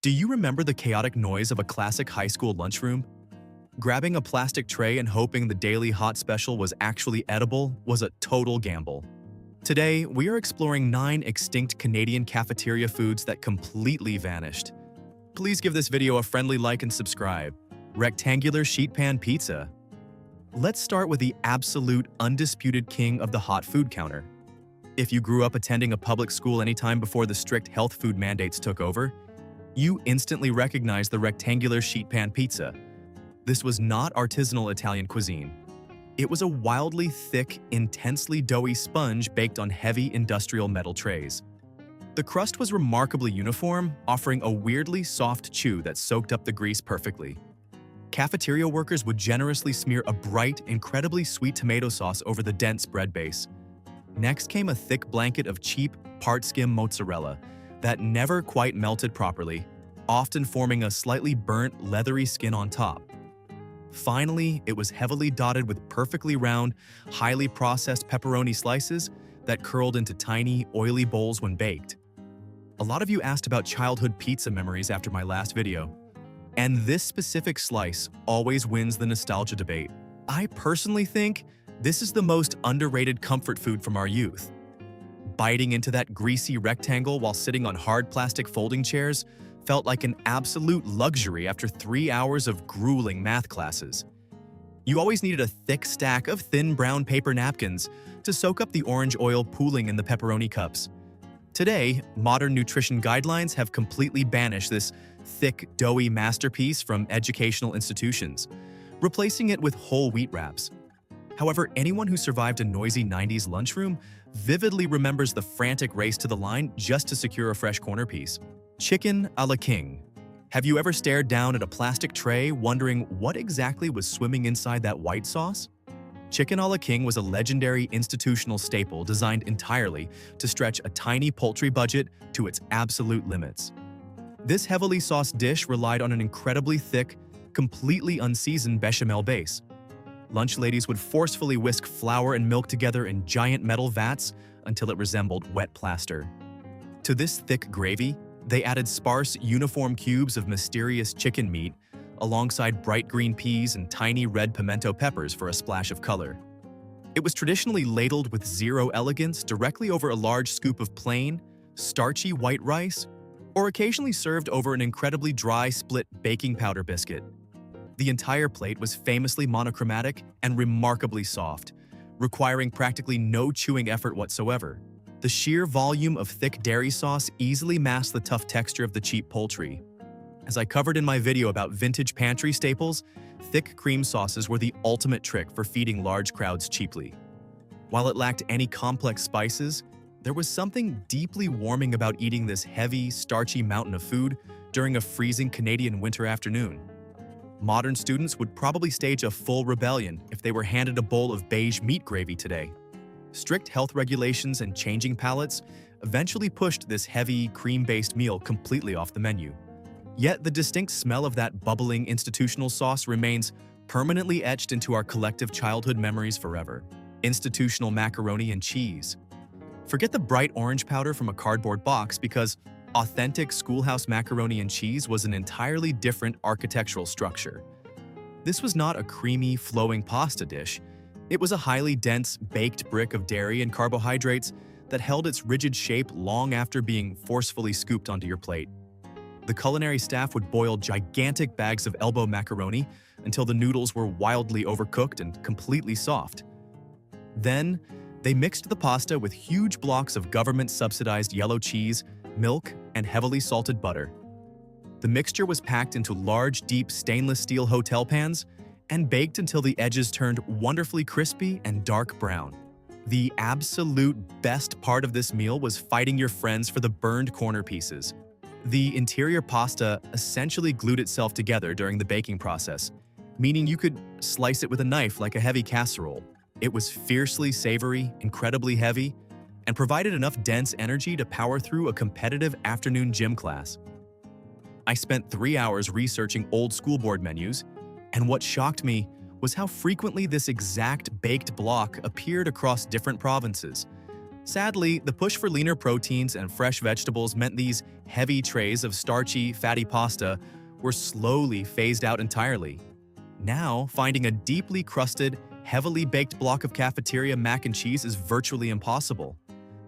Do you remember the chaotic noise of a classic high school lunchroom? Grabbing a plastic tray and hoping the daily hot special was actually edible was a total gamble. Today, we are exploring 9 extinct Canadian cafeteria foods that completely vanished. Please give this video a friendly like and subscribe. Rectangular sheet pan pizza. Let's start with the absolute undisputed king of the hot food counter. If you grew up attending a public school anytime before the strict health food mandates took over, you instantly recognize the rectangular sheet pan pizza. This was not artisanal Italian cuisine. It was a wildly thick, intensely doughy sponge baked on heavy industrial metal trays. The crust was remarkably uniform, offering a weirdly soft chew that soaked up the grease perfectly. Cafeteria workers would generously smear a bright, incredibly sweet tomato sauce over the dense bread base. Next came a thick blanket of cheap, part-skim mozzarella that never quite melted properly, often forming a slightly burnt, leathery skin on top. Finally, it was heavily dotted with perfectly round, highly processed pepperoni slices that curled into tiny, oily bowls when baked. A lot of you asked about childhood pizza memories after my last video, and this specific slice always wins the nostalgia debate. I personally think this is the most underrated comfort food from our youth. Biting into that greasy rectangle while sitting on hard plastic folding chairs felt like an absolute luxury after 3 hours of grueling math classes. You always needed a thick stack of thin brown paper napkins to soak up the orange oil pooling in the pepperoni cups. Today, modern nutrition guidelines have completely banished this thick, doughy masterpiece from educational institutions, replacing it with whole wheat wraps. However, anyone who survived a noisy 90s lunchroom vividly remembers the frantic race to the line just to secure a fresh corner piece. Chicken a la king. Have you ever stared down at a plastic tray wondering what exactly was swimming inside that white sauce? Chicken a la king was a legendary institutional staple designed entirely to stretch a tiny poultry budget to its absolute limits. This heavily sauced dish relied on an incredibly thick, completely unseasoned bechamel base. Lunch ladies would forcefully whisk flour and milk together in giant metal vats until it resembled wet plaster. To this thick gravy, they added sparse, uniform cubes of mysterious chicken meat alongside bright green peas and tiny red pimento peppers for a splash of color. It was traditionally ladled with zero elegance directly over a large scoop of plain, starchy white rice, or occasionally served over an incredibly dry split baking powder biscuit. The entire plate was famously monochromatic and remarkably soft, requiring practically no chewing effort whatsoever. The sheer volume of thick dairy sauce easily masked the tough texture of the cheap poultry. As I covered in my video about vintage pantry staples, thick cream sauces were the ultimate trick for feeding large crowds cheaply. While it lacked any complex spices, there was something deeply warming about eating this heavy, starchy mountain of food during a freezing Canadian winter afternoon. Modern students would probably stage a full rebellion if they were handed a bowl of beige meat gravy today. Strict health regulations and changing palates eventually pushed this heavy, cream-based meal completely off the menu. Yet the distinct smell of that bubbling institutional sauce remains permanently etched into our collective childhood memories forever. Institutional macaroni and cheese. Forget the bright orange powder from a cardboard box because authentic schoolhouse macaroni and cheese was an entirely different architectural structure. This was not a creamy, flowing pasta dish. It was a highly dense, baked brick of dairy and carbohydrates that held its rigid shape long after being forcefully scooped onto your plate. The culinary staff would boil gigantic bags of elbow macaroni until the noodles were wildly overcooked and completely soft. Then, they mixed the pasta with huge blocks of government-subsidized yellow cheese, milk, and heavily salted butter. The mixture was packed into large, deep stainless steel hotel pans and baked until the edges turned wonderfully crispy and dark brown. The absolute best part of this meal was fighting your friends for the burned corner pieces. The interior pasta essentially glued itself together during the baking process, meaning you could slice it with a knife like a heavy casserole. It was fiercely savory, incredibly heavy, and provided enough dense energy to power through a competitive afternoon gym class. I spent 3 hours researching old school board menus, and what shocked me was how frequently this exact baked block appeared across different provinces. Sadly, the push for leaner proteins and fresh vegetables meant these heavy trays of starchy, fatty pasta were slowly phased out entirely. Now, finding a deeply crusted, heavily baked block of cafeteria mac and cheese is virtually impossible.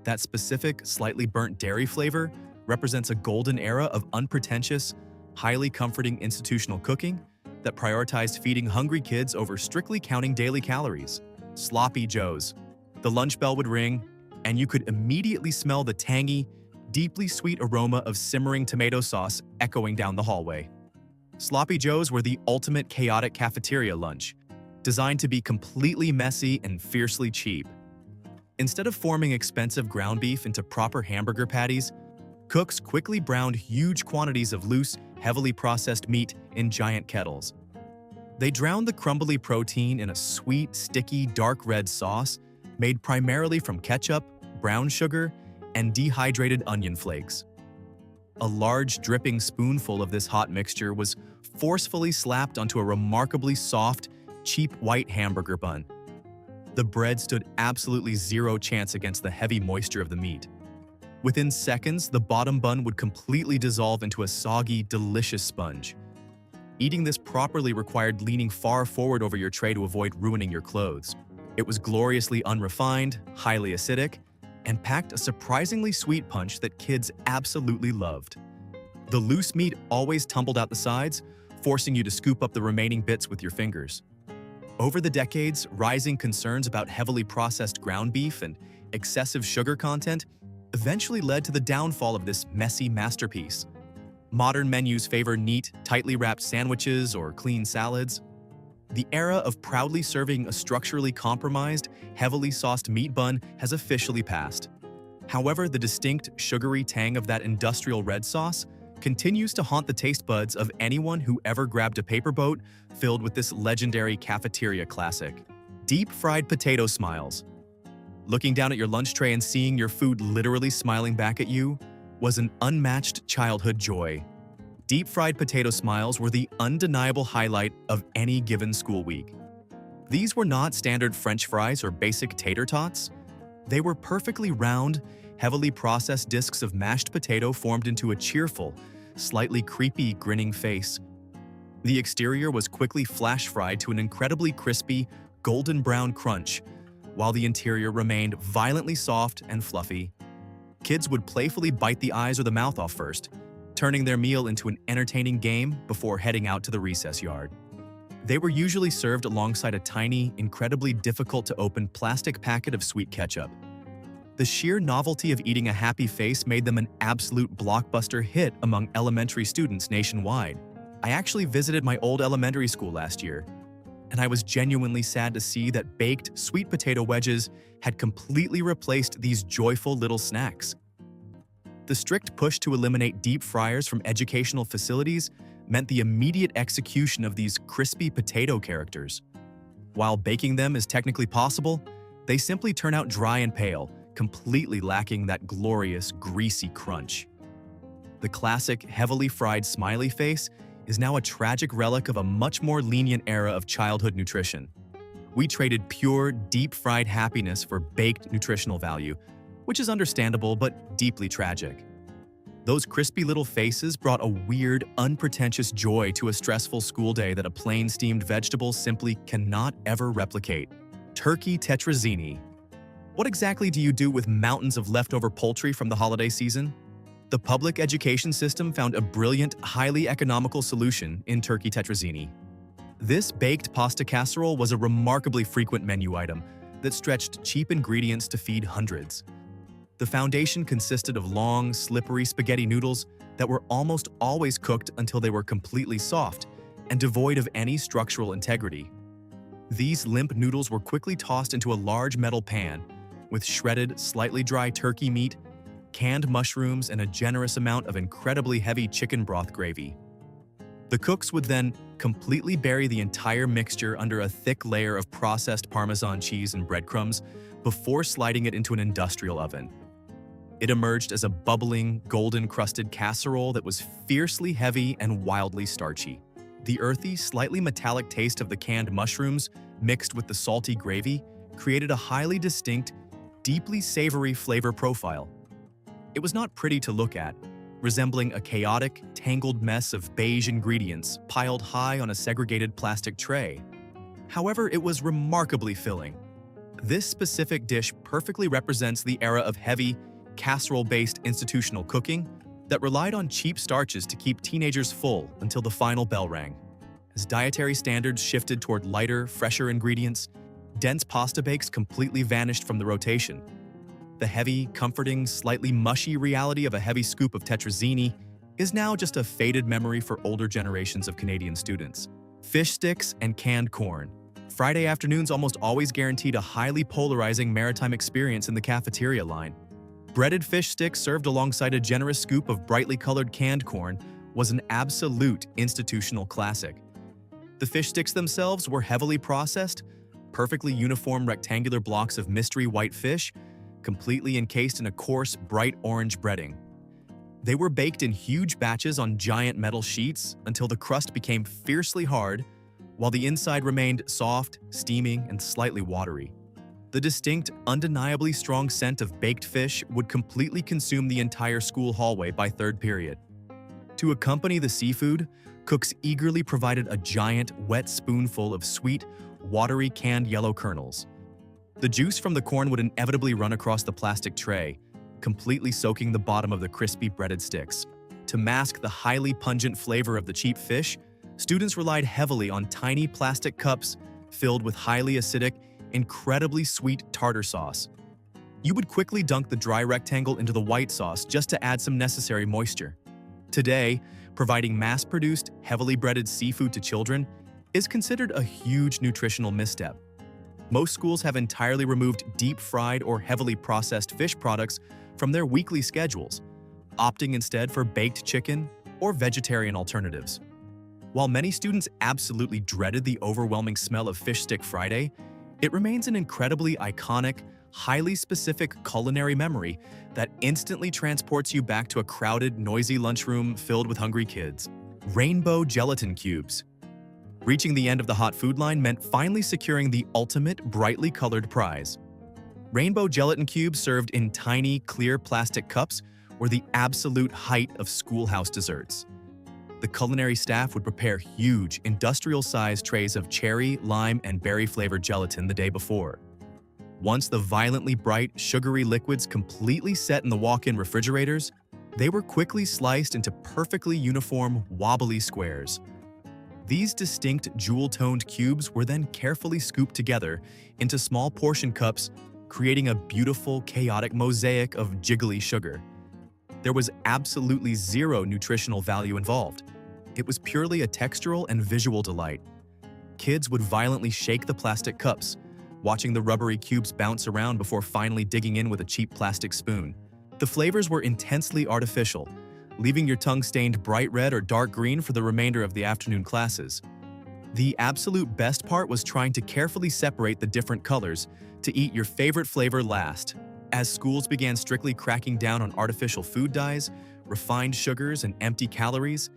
That specific, slightly burnt dairy flavor represents a golden era of unpretentious, highly comforting institutional cooking that prioritized feeding hungry kids over strictly counting daily calories. Sloppy Joes. The lunch bell would ring, and you could immediately smell the tangy, deeply sweet aroma of simmering tomato sauce echoing down the hallway. Sloppy Joes were the ultimate chaotic cafeteria lunch, designed to be completely messy and fiercely cheap. Instead of forming expensive ground beef into proper hamburger patties, cooks quickly browned huge quantities of loose, heavily processed meat in giant kettles. They drowned the crumbly protein in a sweet, sticky, dark red sauce made primarily from ketchup, brown sugar, and dehydrated onion flakes. A large, dripping spoonful of this hot mixture was forcefully slapped onto a remarkably soft, cheap white hamburger bun. The bread stood absolutely zero chance against the heavy moisture of the meat. Within seconds, the bottom bun would completely dissolve into a soggy, delicious sponge. Eating this properly required leaning far forward over your tray to avoid ruining your clothes. It was gloriously unrefined, highly acidic, and packed a surprisingly sweet punch that kids absolutely loved. The loose meat always tumbled out the sides, forcing you to scoop up the remaining bits with your fingers. Over the decades, rising concerns about heavily processed ground beef and excessive sugar content eventually led to the downfall of this messy masterpiece. Modern menus favor neat, tightly wrapped sandwiches or clean salads. The era of proudly serving a structurally compromised, heavily sauced meat bun has officially passed. However, the distinct, sugary tang of that industrial red sauce continues to haunt the taste buds of anyone who ever grabbed a paper boat filled with this legendary cafeteria classic. Deep-fried potato smiles. Looking down at your lunch tray and seeing your food literally smiling back at you was an unmatched childhood joy. Deep-fried potato smiles were the undeniable highlight of any given school week. These were not standard French fries or basic tater tots. They were perfectly round, heavily processed discs of mashed potato formed into a cheerful, slightly creepy grinning face. The exterior was quickly flash-fried to an incredibly crispy, golden brown crunch, while the interior remained violently soft and fluffy. Kids would playfully bite the eyes or the mouth off first, turning their meal into an entertaining game before heading out to the recess yard. They were usually served alongside a tiny, incredibly difficult-to-open plastic packet of sweet ketchup. The sheer novelty of eating a happy face made them an absolute blockbuster hit among elementary students nationwide. I actually visited my old elementary school last year, and I was genuinely sad to see that baked sweet potato wedges had completely replaced these joyful little snacks. The strict push to eliminate deep fryers from educational facilities meant the immediate execution of these crispy potato characters. While baking them is technically possible, they simply turn out dry and pale, completely lacking that glorious, greasy crunch. The classic, heavily fried smiley face is now a tragic relic of a much more lenient era of childhood nutrition. We traded pure, deep-fried happiness for baked nutritional value, which is understandable but deeply tragic. Those crispy little faces brought a weird, unpretentious joy to a stressful school day that a plain steamed vegetable simply cannot ever replicate. Turkey tetrazzini. What exactly do you do with mountains of leftover poultry from the holiday season? The public education system found a brilliant, highly economical solution in turkey tetrazzini. This baked pasta casserole was a remarkably frequent menu item that stretched cheap ingredients to feed hundreds. The foundation consisted of long, slippery spaghetti noodles that were almost always cooked until they were completely soft and devoid of any structural integrity. These limp noodles were quickly tossed into a large metal pan with shredded, slightly dry turkey meat, canned mushrooms, and a generous amount of incredibly heavy chicken broth gravy. The cooks would then completely bury the entire mixture under a thick layer of processed Parmesan cheese and breadcrumbs before sliding it into an industrial oven. It emerged as a bubbling, golden-crusted casserole that was fiercely heavy and wildly starchy. The earthy, slightly metallic taste of the canned mushrooms, mixed with the salty gravy, created a highly distinct, deeply savory flavor profile. It was not pretty to look at, resembling a chaotic, tangled mess of beige ingredients piled high on a segregated plastic tray. However, it was remarkably filling. This specific dish perfectly represents the era of heavy, casserole-based institutional cooking that relied on cheap starches to keep teenagers full until the final bell rang. As dietary standards shifted toward lighter, fresher ingredients, dense pasta bakes completely vanished from the rotation. The heavy, comforting, slightly mushy reality of a heavy scoop of tetrazzini is now just a faded memory for older generations of Canadian students. Fish sticks and canned corn. Friday afternoons almost always guaranteed a highly polarizing maritime experience in the cafeteria line. Breaded fish sticks served alongside a generous scoop of brightly colored canned corn was an absolute institutional classic. The fish sticks themselves were heavily processed, perfectly uniform rectangular blocks of mystery white fish, completely encased in a coarse, bright orange breading. They were baked in huge batches on giant metal sheets until the crust became fiercely hard, while the inside remained soft, steaming, and slightly watery. The distinct, undeniably strong scent of baked fish would completely consume the entire school hallway by third period. To accompany the seafood, cooks eagerly provided a giant, wet spoonful of sweet, watery canned yellow kernels. The juice from the corn would inevitably run across the plastic tray, completely soaking the bottom of the crispy breaded sticks. To mask the highly pungent flavor of the cheap fish, students relied heavily on tiny plastic cups filled with highly acidic, incredibly sweet tartar sauce. You would quickly dunk the dry rectangle into the white sauce just to add some necessary moisture. Today, providing mass-produced, heavily breaded seafood to children is considered a huge nutritional misstep. Most schools have entirely removed deep-fried or heavily processed fish products from their weekly schedules, opting instead for baked chicken or vegetarian alternatives. While many students absolutely dreaded the overwhelming smell of Fish Stick Friday, it remains an incredibly iconic, highly specific culinary memory that instantly transports you back to a crowded, noisy lunchroom filled with hungry kids. Rainbow gelatin cubes. Reaching the end of the hot food line meant finally securing the ultimate brightly colored prize. Rainbow gelatin cubes served in tiny, clear plastic cups were the absolute height of schoolhouse desserts. The culinary staff would prepare huge, industrial-sized trays of cherry, lime, and berry-flavored gelatin the day before. Once the violently bright, sugary liquids completely set in the walk-in refrigerators, they were quickly sliced into perfectly uniform, wobbly squares. These distinct, jewel-toned cubes were then carefully scooped together into small portion cups, creating a beautiful, chaotic mosaic of jiggly sugar. There was absolutely zero nutritional value involved. It was purely a textural and visual delight. Kids would violently shake the plastic cups, watching the rubbery cubes bounce around before finally digging in with a cheap plastic spoon. The flavors were intensely artificial, leaving your tongue stained bright red or dark green for the remainder of the afternoon classes. The absolute best part was trying to carefully separate the different colors to eat your favorite flavor last. As schools began strictly cracking down on artificial food dyes, refined sugars, and empty calories,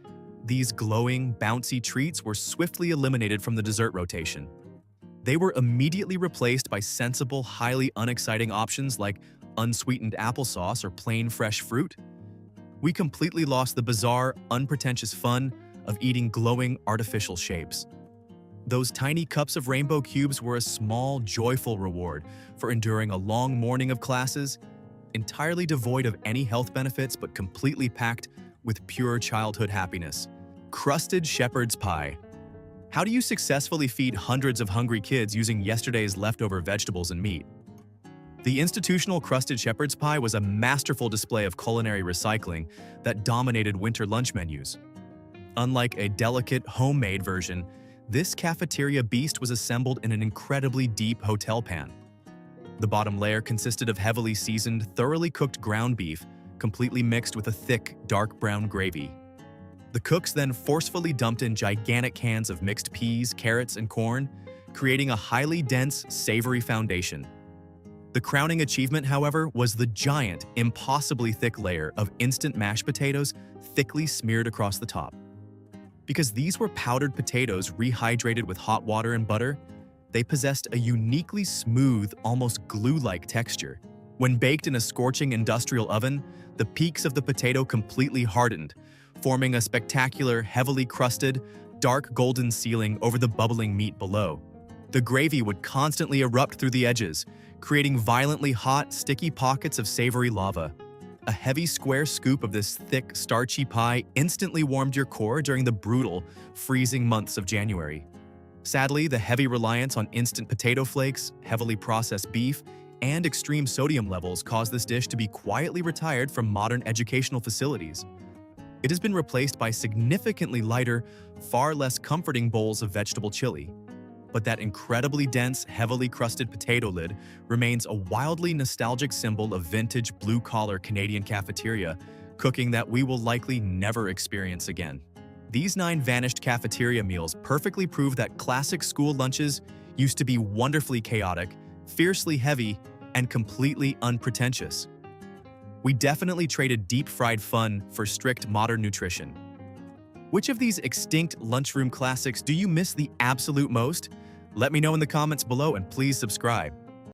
these glowing, bouncy treats were swiftly eliminated from the dessert rotation. They were immediately replaced by sensible, highly unexciting options like unsweetened applesauce or plain fresh fruit. We completely lost the bizarre, unpretentious fun of eating glowing, artificial shapes. Those tiny cups of rainbow cubes were a small, joyful reward for enduring a long morning of classes, entirely devoid of any health benefits but completely packed with pure childhood happiness. Crusted shepherd's pie. How do you successfully feed hundreds of hungry kids using yesterday's leftover vegetables and meat? The institutional crusted shepherd's pie was a masterful display of culinary recycling that dominated winter lunch menus. Unlike a delicate, homemade version, this cafeteria beast was assembled in an incredibly deep hotel pan. The bottom layer consisted of heavily seasoned, thoroughly cooked ground beef, completely mixed with a thick, dark brown gravy. The cooks then forcefully dumped in gigantic cans of mixed peas, carrots, and corn, creating a highly dense, savory foundation. The crowning achievement, however, was the giant, impossibly thick layer of instant mashed potatoes thickly smeared across the top. Because these were powdered potatoes rehydrated with hot water and butter, they possessed a uniquely smooth, almost glue-like texture. When baked in a scorching industrial oven, the peaks of the potato completely hardened, forming a spectacular, heavily crusted, dark golden ceiling over the bubbling meat below. The gravy would constantly erupt through the edges, creating violently hot, sticky pockets of savory lava. A heavy square scoop of this thick, starchy pie instantly warmed your core during the brutal, freezing months of January. Sadly, the heavy reliance on instant potato flakes, heavily processed beef, and extreme sodium levels caused this dish to be quietly retired from modern educational facilities. It has been replaced by significantly lighter, far less comforting bowls of vegetable chili. But that incredibly dense, heavily crusted potato lid remains a wildly nostalgic symbol of vintage blue-collar Canadian cafeteria cooking that we will likely never experience again. These 9 vanished cafeteria meals perfectly prove that classic school lunches used to be wonderfully chaotic, fiercely heavy, and completely unpretentious. We definitely traded deep-fried fun for strict modern nutrition. Which of these extinct lunchroom classics do you miss the absolute most? Let me know in the comments below and please subscribe.